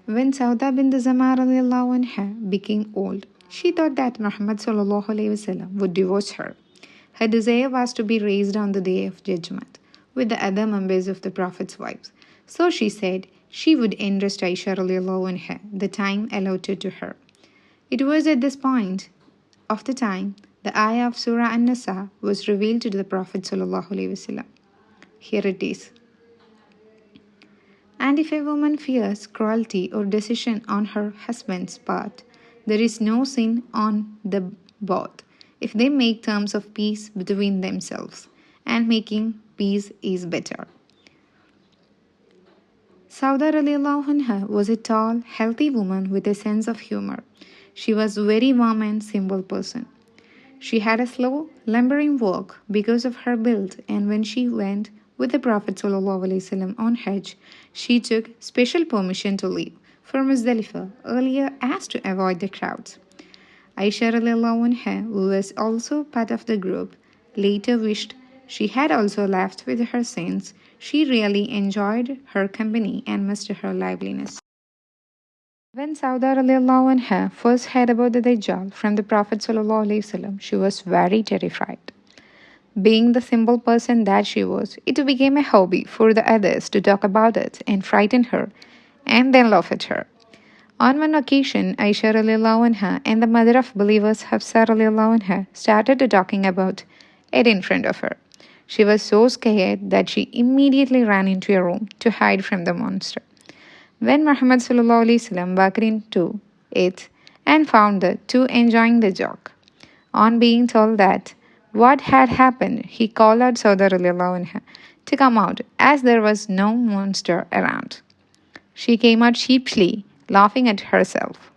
When Saudah bint Zamar radiallahu anha became old, she thought that Muhammad sallallahu alaihi wasallam would divorce her. Her desire was to be raised on the day of judgment with the other members of the Prophet's wives. So she said she would entrust Aisha radiallahu anha the time allotted to her. It was at this point of the time the ayah of Surah An-Nisa was revealed to the Prophet sallallahu alaihi wasallam. Here it is. And if a woman fears cruelty or decision on her husband's part, there is no sin on the both if they make terms of peace between themselves, and making peace is better. Saudah radiallahu anha was a tall, healthy woman with a sense of humor. She was a very warm and simple person. She had a slow, lumbering walk because of her build, and when she went with the Prophet ﷺ on Hajj, she took special permission to leave for Muzdalifah earlier as to avoid the crowds. Aisha radiallahu anha, who was also part of the group, later wished she had also left with her since she really enjoyed her company and missed her liveliness. When Saudah radiallahu anha first heard about the Dajjal from the Prophet ﷺ, she was very terrified. Being the simple person that she was, it became a hobby for the others to talk about it and frighten her and then laugh at her. On one occasion, Aisha radiallahu anha and the mother of believers Hafsa radiallahu anha started talking about it in front of her. She was so scared that she immediately ran into a room to hide from the monster. When Muhammad sallallahu alaihi wasallam walked into it and found the two enjoying the joke, on being told that what had happened, he called out Saudah radiallahu anha to come out as there was no monster around. She came out sheepishly, laughing at herself.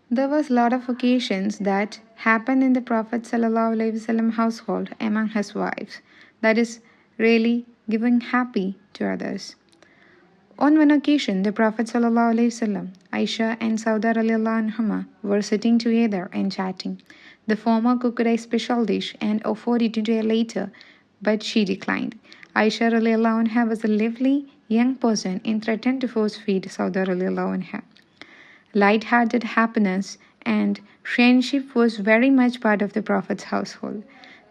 There was a lot of occasions that happened in the Prophet sallallahu alaihi wasallam household among his wives that is really giving happy to others. On one occasion, the Prophet ﷺ, Aisha and Saudah radiallahu anhuma were sitting together and chatting. The former cooked a special dish and offered it to her later, but she declined. Aisha radiallahu anha was a lively young person and threatened to force feed Saudah radiallahu anha. Light-hearted happiness and friendship was very much part of the Prophet's household.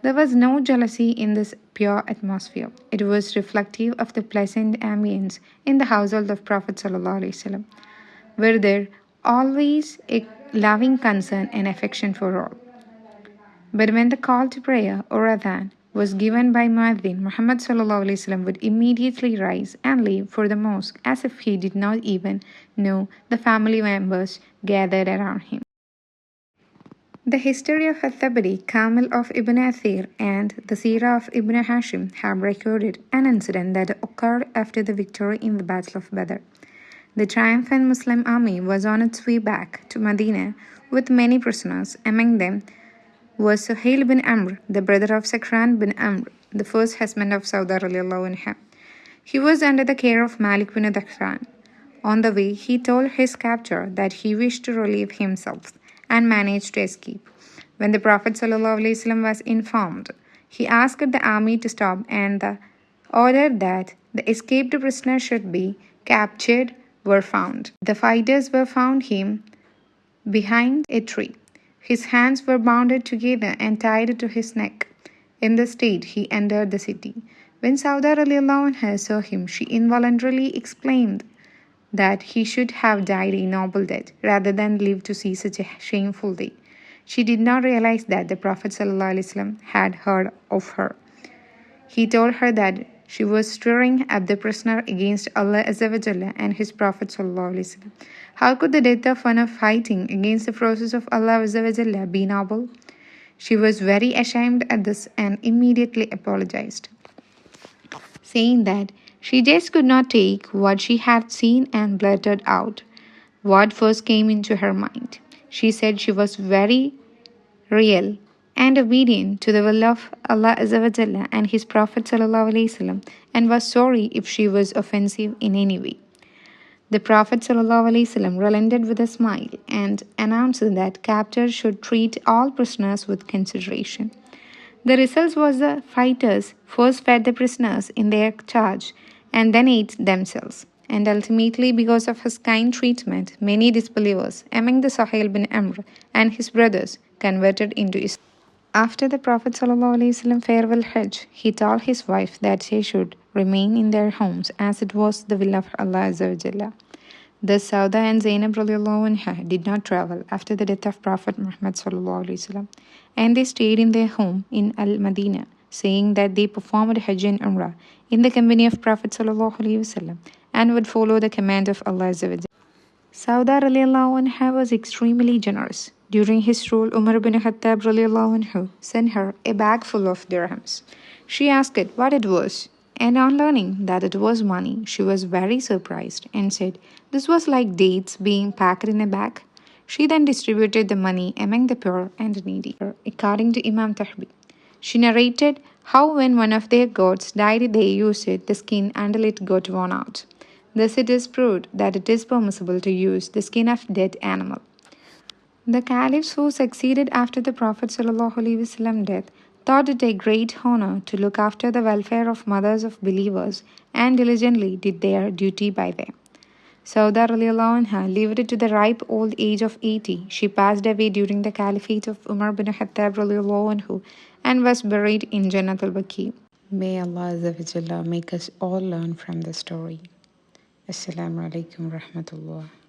There was no jealousy in this pure atmosphere. It was reflective of the pleasant ambience in the household of Prophet ﷺ, where there always a loving concern and affection for all. But when the call to prayer or adhan was given by Muaddin, Muhammad ﷺ would immediately rise and leave for the mosque as if he did not even know the family members gathered around him. The history of Al-Tabari, Kamil of Ibn Athir, and the Seerah of Ibn Hashim have recorded an incident that occurred after the victory in the Battle of Badr. The triumphant Muslim army was on its way back to Medina with many prisoners. Among them was Suhail bin Amr, the brother of Sakran bin Amr, the first husband of Saudah radiallahu anha. He was under the care of Malik bin Dakran. On the way, he told his captor that he wished to relieve himself and managed to escape. When the Prophet ﷺ was informed, he asked the army to stop and ordered that the escaped prisoner should be captured were found. The fighters were found him behind a tree. His hands were bound together and tied to his neck. In this state, he entered the city. When Saudah radiallahu anha saw him, she involuntarily exclaimed that he should have died a noble death rather than live to see such a shameful day. She did not realize that the Prophet ﷺ had heard of her. He told her that she was stirring up the prisoner against Allah Azza wa Jalla and His Prophet ﷺ. How could the death of one of fighting against the process of Allah Azza wa Jalla be noble? She was very ashamed at this and immediately apologized, saying that she just could not take what she had seen and blurted out what first came into her mind. She said she was very real and obedient to the will of Allah Azza wa Jalla and His Prophet Sallallahu Alaihi Wasallam, and was sorry if she was offensive in any way. The Prophet Sallallahu Alaihi Wasallam relented with a smile and announced that captors should treat all prisoners with consideration. The result was the fighters first fed the prisoners in their charge and then ate themselves. and ultimately, because of his kind treatment, many disbelievers among the Sahil bin Amr and his brothers converted into Islam. After the Prophet ﷺ farewell Hajj, he told his wife that she should remain in their homes as it was the will of Allah Azza wa Jalla. Thus, Saudah and Zainab radiallahu anha did not travel after the death of Prophet Muhammad ﷺ, and they stayed in their home in Al Madinah, saying that they performed Hajj and Umrah in the company of Prophet ﷺ and would follow the command of Allah Azza wa Jalla. Saudah radiallahu anha was extremely generous. During his rule, Umar bin Khattab radiallahu anhu sent her a bag full of dirhams. She asked it what it was, and on learning that it was money, she was very surprised and said this was like dates being packed in a bag. She then distributed the money among the poor and needy, according to Imam Tahbi. She narrated how when one of their goats died, they used the skin until it got worn out. Thus, it is proved that it is permissible to use the skin of dead animal. The caliphs who succeeded after the Prophet ﷺ death thought it a great honor to look after the welfare of mothers of believers and diligently did their duty by them. Saudah radiallahu anha lived to the ripe old age of 80. She passed away during the caliphate of Umar bin Khattab radiallahu anhu and was buried in Jannat al-Baqi. May Allah Azza wa Jalla make us all learn from the story. Assalamu alaikum rahmatullah.